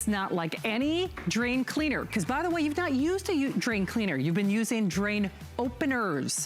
It's not like any drain cleaner, because by the way, you've not used a drain cleaner. You've been using drain openers.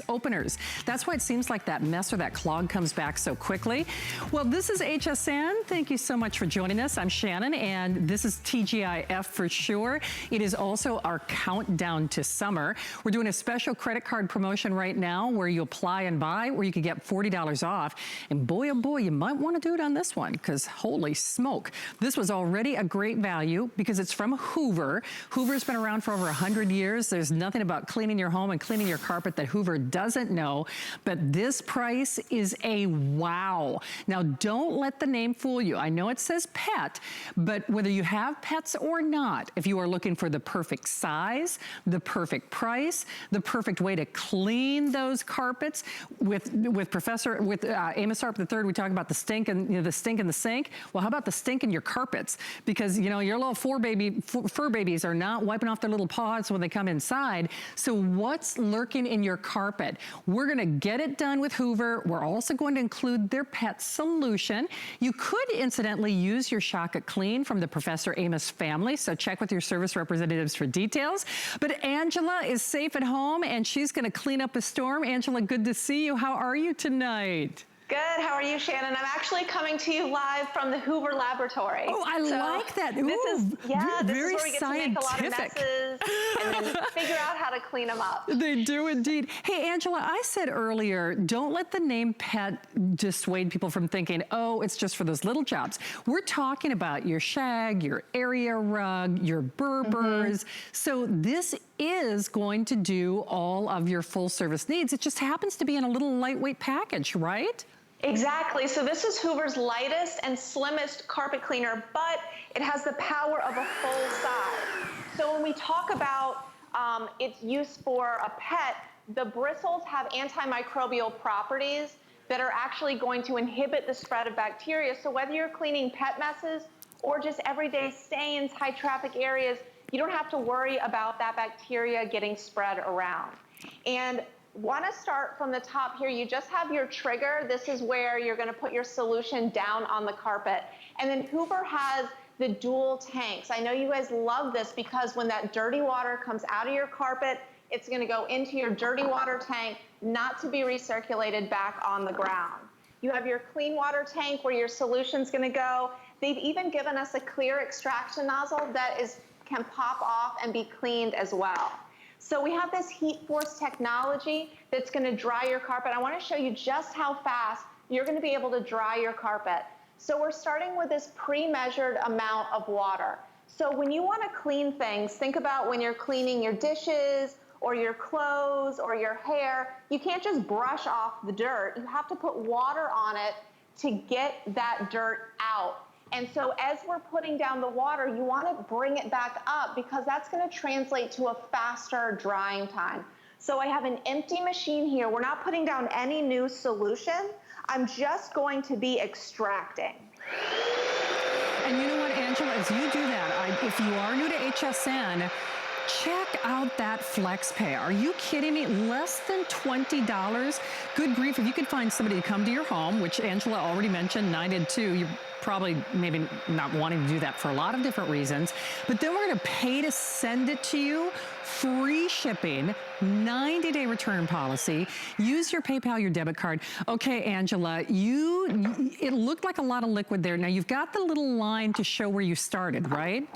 That's why it seems like that mess or that clog comes back so quickly. Well, this is HSN. Thank you so much for joining us. I'm Shannon, and this is TGIF for sure. It is also our countdown to summer. We're doing a special credit card promotion right now where you apply and buy, where you could get $40 off. And boy, oh boy, you might want to do it on this one, because holy smoke. This was already a great value because it's from Hoover. Hoover's been around for over 100 years. There's nothing about cleaning your home and cleaning your carpet that Hoover doesn't know, but this price is a wow. Now, don't let the name fool you. I know it says pet, but whether you have pets or not, if you are looking for the perfect size, the perfect price, the perfect way to clean those carpets, with Amos Sharp III, we talk about the stink and the stink in the sink. Well, how about the stink in your carpets? Because your little fur babies are not wiping off their little paws when they come inside. So what's lurking in your carpet? We're gonna get it done with Hoover. We're also going to include their pet solution. You could incidentally use your Shock It Clean from the Professor Amos family, so check with your service representatives for details. But Angela is safe at home and she's gonna clean up a storm. Angela, good to see you. How are you tonight? Good, how are you, Shannon? I'm actually coming to you live from the Hoover Laboratory. Oh, I like that. Ooh, this is where we get scientific. to make a lot of messes and then figure out how to clean them up. They do indeed. Hey, Angela, I said earlier, don't let the name pet dissuade people from thinking, oh, it's just for those little jobs. We're talking about your shag, your area rug, your Berbers. So this is going to do all of your full service needs. It just happens to be in a little lightweight package, right? Exactly. So this is Hoover's lightest and slimmest carpet cleaner, but it has the power of a full size. So when we talk about its use for a pet, the bristles have antimicrobial properties that are actually going to inhibit the spread of bacteria. So whether you're cleaning pet messes or just everyday stains, high traffic areas, you don't have to worry about that bacteria getting spread around. And want to start from the top here. You just have your trigger. This is where you're going to put your solution down on the carpet. And then Hoover has the dual tanks. I know you guys love this because when that dirty water comes out of your carpet, it's going to go into your dirty water tank, not to be recirculated back on the ground. You have your clean water tank where your solution's going to go. They've even given us a clear extraction nozzle that can pop off and be cleaned as well. So we have this HeatForce technology that's going to dry your carpet. I want to show you just how fast you're going to be able to dry your carpet. So we're starting with this pre-measured amount of water. So when you want to clean things, think about when you're cleaning your dishes or your clothes or your hair, you can't just brush off the dirt. You have to put water on it to get that dirt out. And so as we're putting down the water, you want to bring it back up because that's going to translate to a faster drying time. So I have an empty machine here. We're not putting down any new solution. I'm just going to be extracting. And you know what, Angela, as you do that, if you are new to HSN, check out that FlexPay. Are you kidding me? Less than $20? Good grief, if you could find somebody to come to your home, which Angela already mentioned, and I did too, you're probably maybe not wanting to do that for a lot of different reasons, but then we're gonna pay to send it to you, free shipping, 90-day return policy, use your PayPal, your debit card. Okay, Angela, it looked like a lot of liquid there. Now you've got the little line to show where you started, right?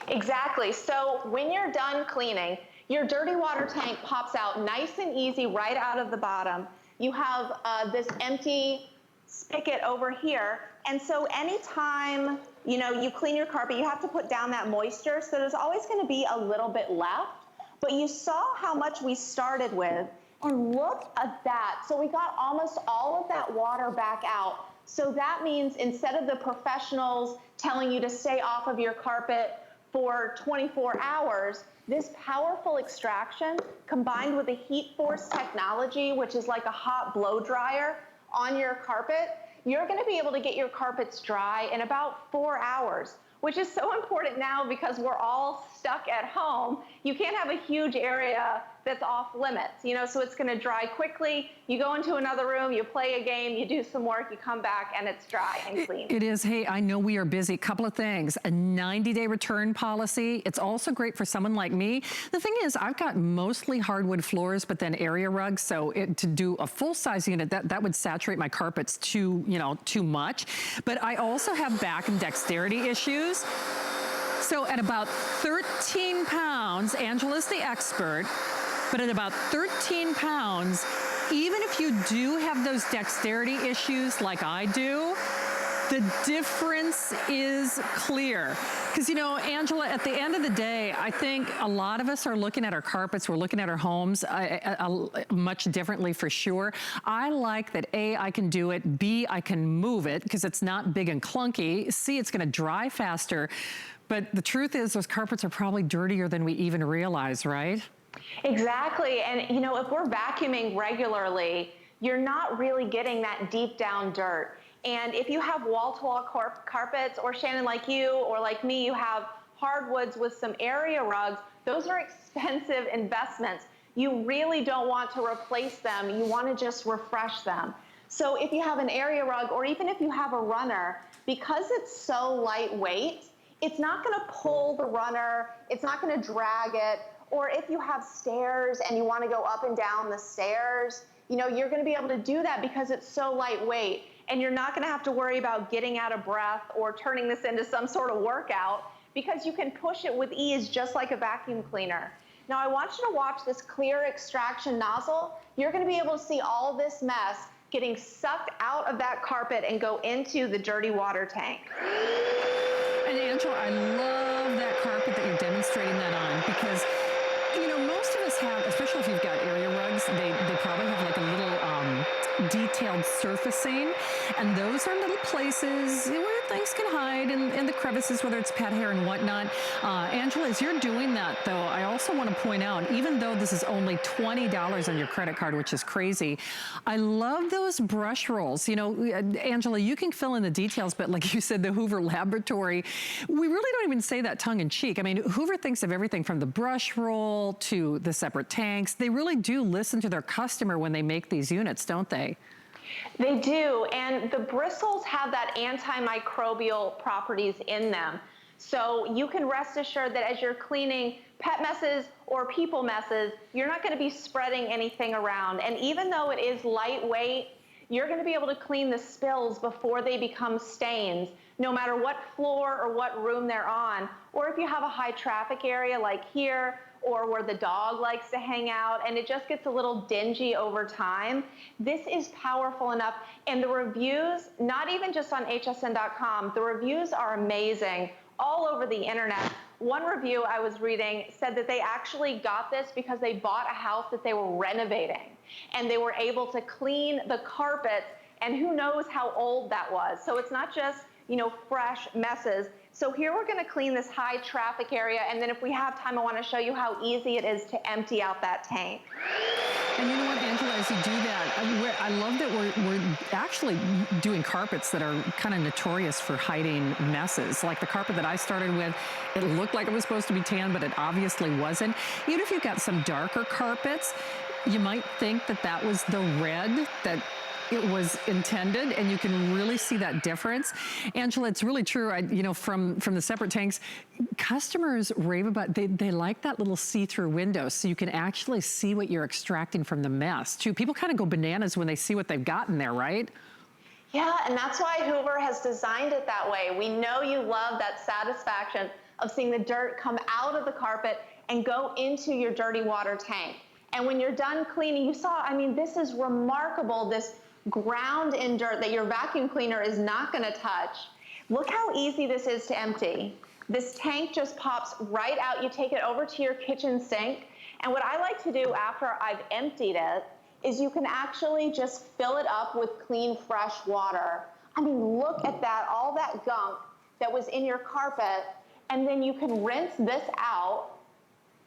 Exactly. So when you're done cleaning, your dirty water tank pops out nice and easy right out of the bottom. You have this empty spigot over here. And so anytime, you clean your carpet, you have to put down that moisture. So there's always going to be a little bit left. But you saw how much we started with. And look at that. So we got almost all of that water back out. So that means instead of the professionals telling you to stay off of your carpet for 24 hours, this powerful extraction combined with the HeatForce technology, which is like a hot blow dryer on your carpet, you're going to be able to get your carpets dry in about 4 hours, which is so important now because we're all stuck at home. You can't have a huge area that's off limits, you know, so it's gonna dry quickly. You go into another room, you play a game, you do some work, you come back and it's dry and clean. It is. Hey, I know we are busy. Couple of things. A 90-day return policy. It's also great for someone like me. The thing is, I've got mostly hardwood floors, but then area rugs. So to do a full-size unit, that would saturate my carpets too much. But I also have back and dexterity issues. So at about 13 pounds, Angela's the expert, but at about 13 pounds, even if you do have those dexterity issues like I do, the difference is clear. Because, you know, Angela, at the end of the day, I think a lot of us are looking at our carpets, we're looking at our homes much differently for sure. I like that A, I can do it, B, I can move it because it's not big and clunky, C, it's gonna dry faster. But the truth is those carpets are probably dirtier than we even realize, right? Exactly, and you know, if we're vacuuming regularly, you're not really getting that deep down dirt. And if you have wall-to-wall carpets, or Shannon, like you, or like me, you have hardwoods with some area rugs, those are expensive investments. You really don't want to replace them. You want to just refresh them. So if you have an area rug, or even if you have a runner, because it's so lightweight, it's not going to pull the runner, it's not going to drag it. Or if you have stairs and you want to go up and down the stairs, you know, you're going to be able to do that because it's so lightweight. And you're not going to have to worry about getting out of breath or turning this into some sort of workout, because you can push it with ease just like a vacuum cleaner. Now I want you to watch this clear extraction nozzle. You're going to be able to see all this mess getting sucked out of that carpet and go into the dirty water tank. And Angela, I love that carpet that you're demonstrating that on, because you know, most of us have, especially if you've got area rugs, they probably have like a little detailed surfacing, and those are little places where things can hide in the crevices, whether it's pet hair and whatnot. Angela, as you're doing that though, I also want to point out, even though this is only $20 on your credit card, which is crazy, I love those brush rolls. You know, Angela, you can fill in the details, but like you said, the Hoover Laboratory, we really don't even say that tongue in cheek. I mean, Hoover thinks of everything from the brush roll to the separate tanks. They really do listen to their customer when they make these units, don't they? They do, and the bristles have that antimicrobial properties in them. So you can rest assured that as you're cleaning pet messes or people messes, you're not going to be spreading anything around. And even though it is lightweight, you're going to be able to clean the spills before they become stains, no matter what floor or what room they're on. Or if you have a high traffic area like here, or where the dog likes to hang out and it just gets a little dingy over time, this is powerful enough. And the reviews, not even just on hsn.com, the reviews are amazing all over the internet. One review I was reading said that they actually got this because they bought a house that they were renovating, and they were able to clean the carpets, and who knows how old that was. So it's not just, you know, fresh messes. So here we're going to clean this high traffic area, and then if we have time, I want to show you how easy it is to empty out that tank. And you know what, Angela, as you do that, I love that we're actually doing carpets that are kind of notorious for hiding messes. Like the carpet that I started with, it looked like it was supposed to be tan, but it obviously wasn't. Even if you've got some darker carpets, you might think that that was the red that it was intended, and you can really see that difference. Angela, it's really true. You know, from the separate tanks, customers rave about, they like that little see-through window, so you can actually see what you're extracting from the mess too. People kind of go bananas when they see what they've got in there, right? Yeah, and that's why Hoover has designed it that way. We know you love that satisfaction of seeing the dirt come out of the carpet and go into your dirty water tank. And when you're done cleaning, you saw, I mean, this is remarkable, this ground in dirt that your vacuum cleaner is not going to touch. Look how easy this is to empty. This tank just pops right out. You take it over to your kitchen sink. And what I like to do after I've emptied it is you can actually just fill it up with clean, fresh water. I mean, look at that, all that gunk that was in your carpet. And then you can rinse this out.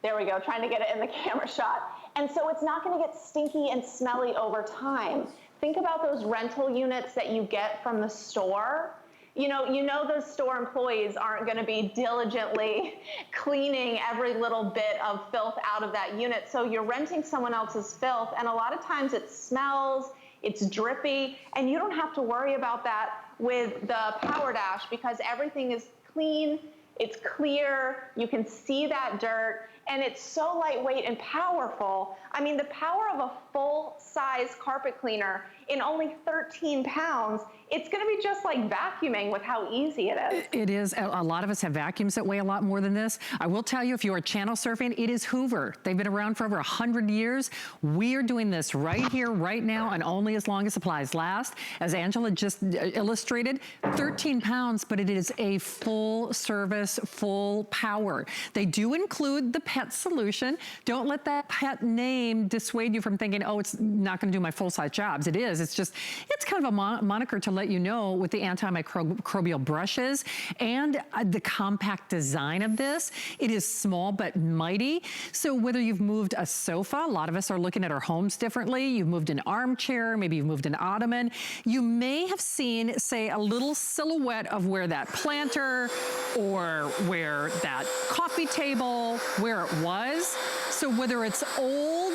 There we go, trying to get it in the camera shot. And so it's not going to get stinky and smelly over time. Think about those rental units that you get from the store. you know those store employees aren't going to be diligently cleaning every little bit of filth out of that unit. So you're renting someone else's filth, and a lot of times it smells, it's drippy, and you don't have to worry about that with the PowerDash because everything is clean, it's clear, you can see that dirt, and it's so lightweight and powerful. I mean, the power of a full-size carpet cleaner in only 13 pounds, it's gonna be just like vacuuming with how easy it is. It is. A lot of us have vacuums that weigh a lot more than this. I will tell you, if you are channel surfing, it is Hoover. They've been around for over 100 years. We are doing this right here, right now, and only as long as supplies last. As Angela just illustrated, 13 pounds, but it is a full service, full power. They do include the pet solution. Don't let that pet name dissuade you from thinking, oh, it's not gonna do my full-size jobs. It is. It's just, it's kind of a moniker to let you know with the antimicrobial brushes and the compact design of this. It is small but mighty. So whether you've moved a sofa, a lot of us are looking at our homes differently. You've moved an armchair, maybe you've moved an ottoman. You may have seen, say, a little silhouette of where that planter or where that coffee table, where it was. So whether it's old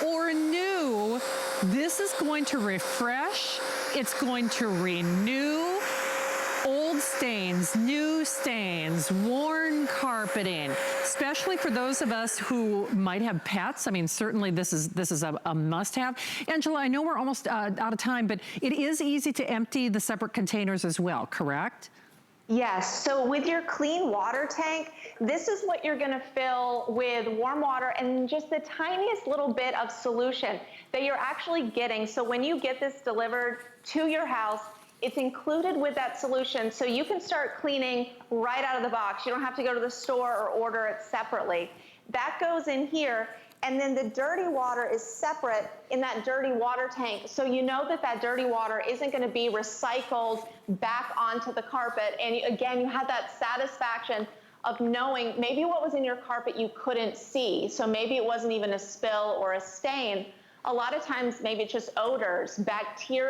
or new, this is going to refresh, it's going to renew old stains, new stains, worn carpeting, especially for those of us who might have pets. I mean, certainly this is a must-have. Angela, I know we're almost out of time, but it is easy to empty the separate containers as well, correct? Yes, so with your clean water tank, this is what you're gonna fill with warm water and just the tiniest little bit of solution that you're actually getting. So when you get this delivered to your house, it's included with that solution, so you can start cleaning right out of the box. You don't have to go to the store or order it separately. That goes in here, and then the dirty water is separate in that dirty water tank. So you know that that dirty water isn't gonna be recycled back onto the carpet. And again, you have that satisfaction of knowing maybe what was in your carpet you couldn't see. So maybe it wasn't even a spill or a stain. A lot of times, maybe it's just odors, bacteria.